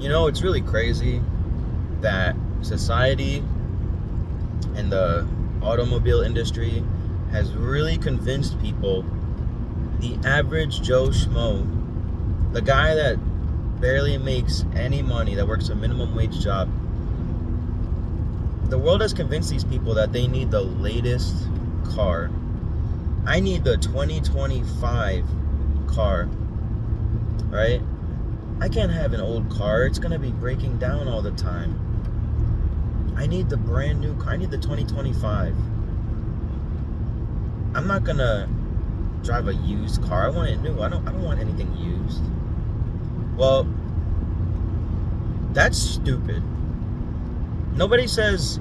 It's really crazy that society and the automobile industry has really convinced people, the average Joe Schmo, the guy that barely makes any money, that works a minimum wage job, the world has convinced these people that they need the latest car. I need the 2025 car, right? I can't have an old car. It's going to be breaking down all the time. I need the brand new car. I need the 2025. I'm not going to drive a used car. I want it new. I don't want anything used. Well, that's stupid. Nobody says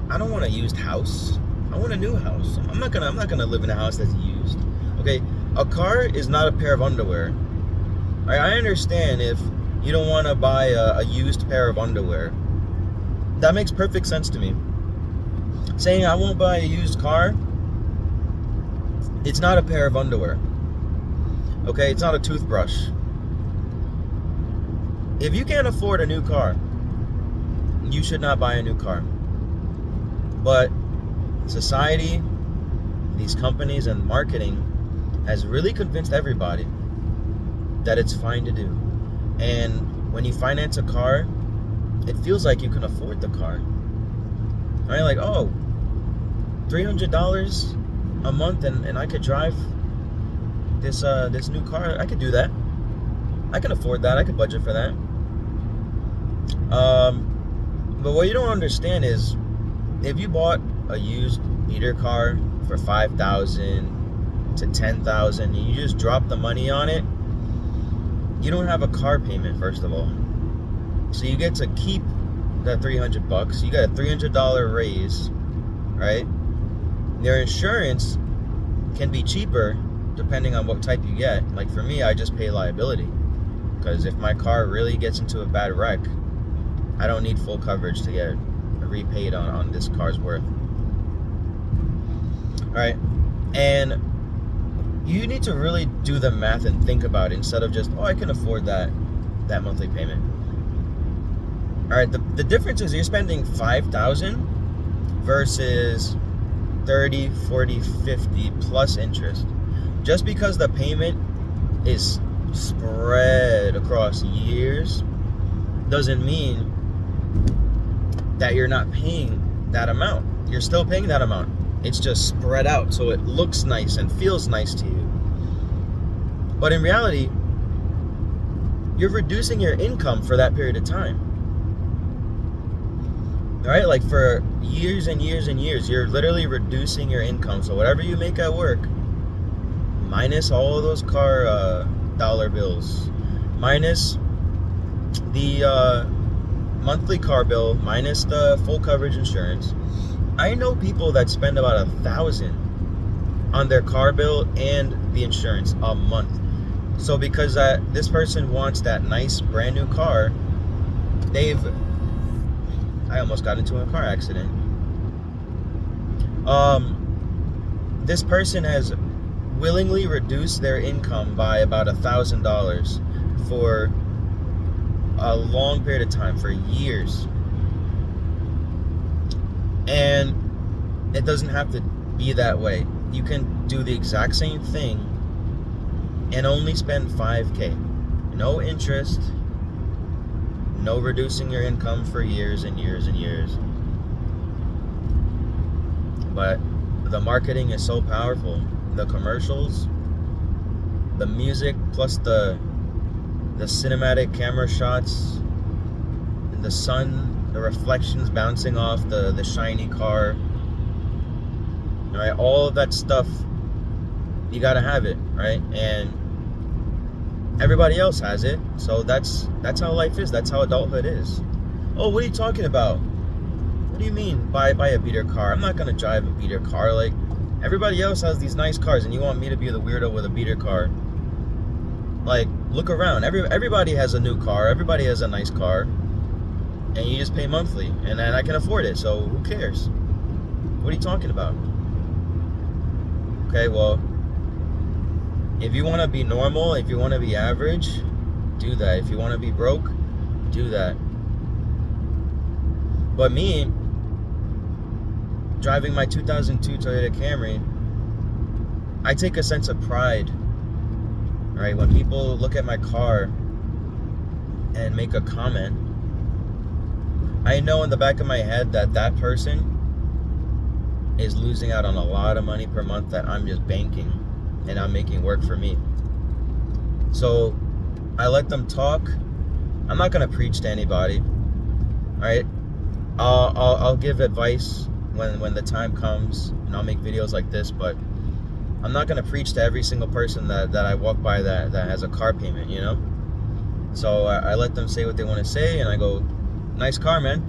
I don't want a used house. I want a new house. I'm not gonna live in a house that's used. Okay, a car is not a pair of underwear. Right? I understand if you don't want to buy a used pair of underwear. That makes perfect sense to me. Saying I won't buy a used car, it's not a pair of underwear. Okay, it's not a toothbrush. If you can't afford a new car, you should not buy a new car. But society, these companies, and marketing has really convinced everybody that it's fine to do. And when you finance a car, it feels like you can afford the car. Right? Like, oh, $300 a month and I could drive this new car. I could do that. I can afford that. I could budget for that. But what you don't understand is, if you bought a used beater car for $5,000 to $10,000 and you just drop the money on it, you don't have a car payment, first of all. So you get to keep that $300. You got a $300 raise, right? Their insurance can be cheaper depending on what type you get. Like for me, I just pay liability, because if my car really gets into a bad wreck, I don't need full coverage to get repaid on this car's worth. Alright? And you need to really do the math and think about it, instead of just, oh, I can afford that monthly payment. Alright, the difference is you're spending $5,000 versus 30, 40, 50 plus interest. Just because the payment is spread across years doesn't mean that you're not paying that amount. You're still paying that amount. It's just spread out so it looks nice and feels nice to you. But in reality, you're reducing your income for that period of time. Right? Like for years and years and years, you're literally reducing your income. So whatever you make at work, minus all of those car dollar bills, minus the monthly car bill, minus the full coverage insurance. I know people that spend about $1,000 on their car bill and the insurance a month. So because this person wants that nice brand new car, I almost got into a car accident. This person has willingly reduced their income by about $1,000 for a long period of time, for years. And it doesn't have to be that way. You can do the exact same thing and only spend $5,000. No interest, no reducing your income for years and years and years. But the marketing is so powerful. The commercials, the music, plus the cinematic camera shots, the sun, the reflections bouncing off the shiny car, right? All of that stuff, you gotta have it, right? And everybody else has it, so that's how life is. That's how adulthood is. Oh, what are you talking about? What do you mean buy a beater car? I'm not gonna drive a beater car. Like, everybody else has these nice cars, and you want me to be the weirdo with a beater car? Like, look around. Everybody has a new car. Everybody has a nice car, and you just pay monthly, and I can afford it. So who cares? What are you talking about? Okay, well, if you want to be normal, if you want to be average, do that. If you want to be broke, do that. But me, driving my 2002 Toyota Camry, I take a sense of pride, right? When people look at my car and make a comment, I know in the back of my head that that person is losing out on a lot of money per month that I'm just banking and I'm making work for me. So I let them talk. I'm not gonna preach to anybody, all right? I'll give advice when the time comes, and I'll make videos like this, but I'm not gonna preach to every single person that I walk by that has a car payment, you know? So I let them say what they want to say, and I go, nice car, man.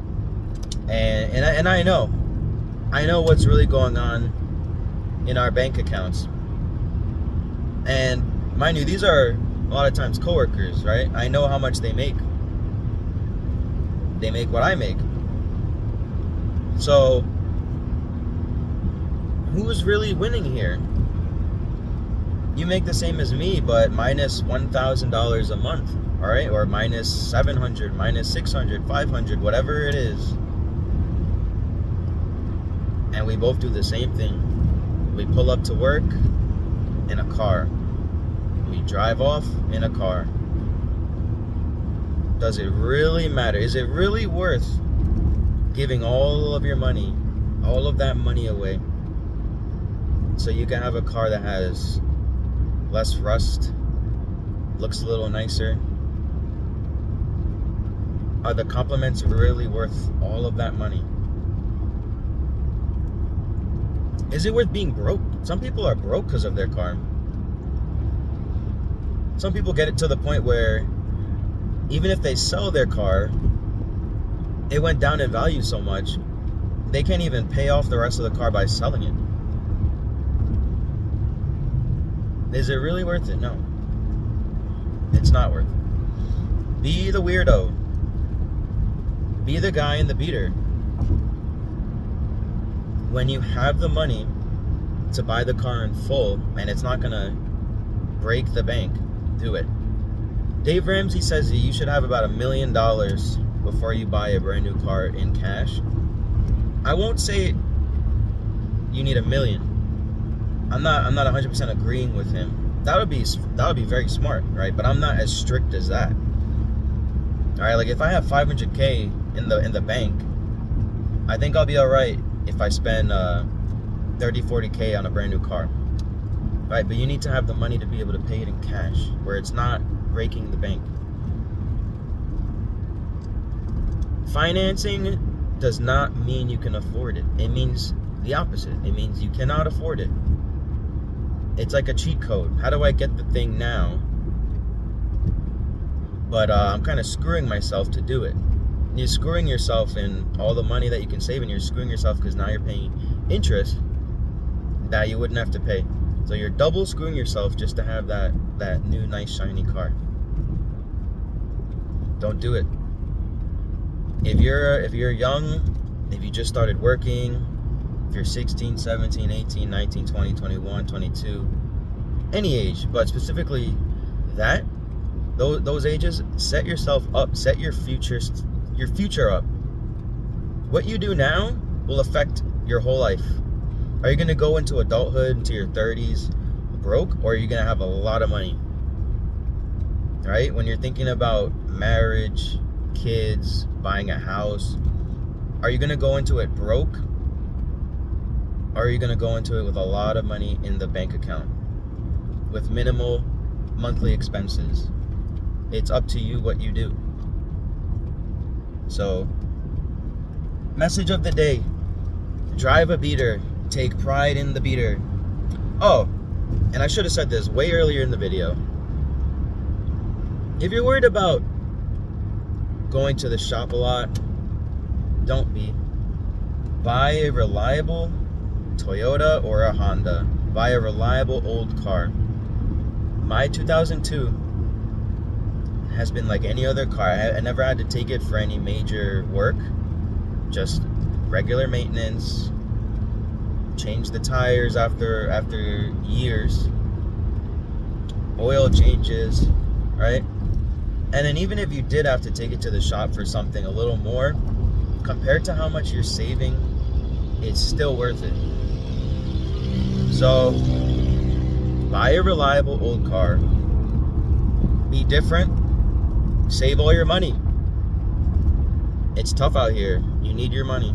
And I know what's really going on in our bank accounts. And mind you, these are a lot of times coworkers, right? I know how much they make. They make what I make. So who's really winning here? You make the same as me, but minus $1,000 a month, all right? Or minus 700, minus 600, 500, whatever it is. And we both do the same thing. We pull up to work in a car. We drive off in a car. Does it really matter? Is it really worth giving all of your money, all of that money away, so you can have a car that has less rust, looks a little nicer? Are the compliments really worth all of that money? Is it worth being broke? Some people are broke because of their car. Some people get it to the point where even if they sell their car, it went down in value so much, they can't even pay off the rest of the car by selling it. Is it really worth it? No. It's not worth it. Be the weirdo. Be the guy in the beater. When you have the money to buy the car in full and it's not gonna break the bank, do it. Dave Ramsey says that you should have about $1 million before you buy a brand new car in cash. I won't say you need $1 million. I'm not 100% agreeing with him. That would be very smart, right? But I'm not as strict as that. All right, like if I have $500K in the bank, I think I'll be all right if I spend 30-40K on a brand new car, right? But you need to have the money to be able to pay it in cash, where it's not breaking the bank. Financing does not mean you can afford it. It means the opposite. It means you cannot afford it. It's like a cheat code. How do I get the thing now? But I'm kind of screwing myself to do it. You're screwing yourself in all the money that you can save, and you're screwing yourself because now you're paying interest that you wouldn't have to pay. So you're double screwing yourself just to have that new nice shiny car. Don't do it. If you're young, if you just started working, if you're 16, 17, 18, 19, 20, 21, 22, any age, but specifically those ages, set yourself up, set your future up. What you do now will affect your whole life. Are you going to go into adulthood, into your 30s broke, or are you going to have a lot of money? Right? When you're thinking about marriage, kids, buying a house, are you going to go into it broke, or are you going to go into it with a lot of money in the bank account with minimal monthly expenses? It's up to you what you do. So, message of the day: drive a beater, take pride in the beater. Oh, and I should have said this way earlier in the video. If you're worried about going to the shop a lot, don't be. Buy a reliable Toyota or a Honda. Buy a reliable old car. My 2002 has been like any other car. I never had to take it for any major work. Just regular maintenance. Change the tires after years. Oil changes, right? And then even if you did have to take it to the shop for something a little more, compared to how much you're saving, it's still worth it. So buy a reliable old car. Be different. Save all your money. It's tough out here. You need your money.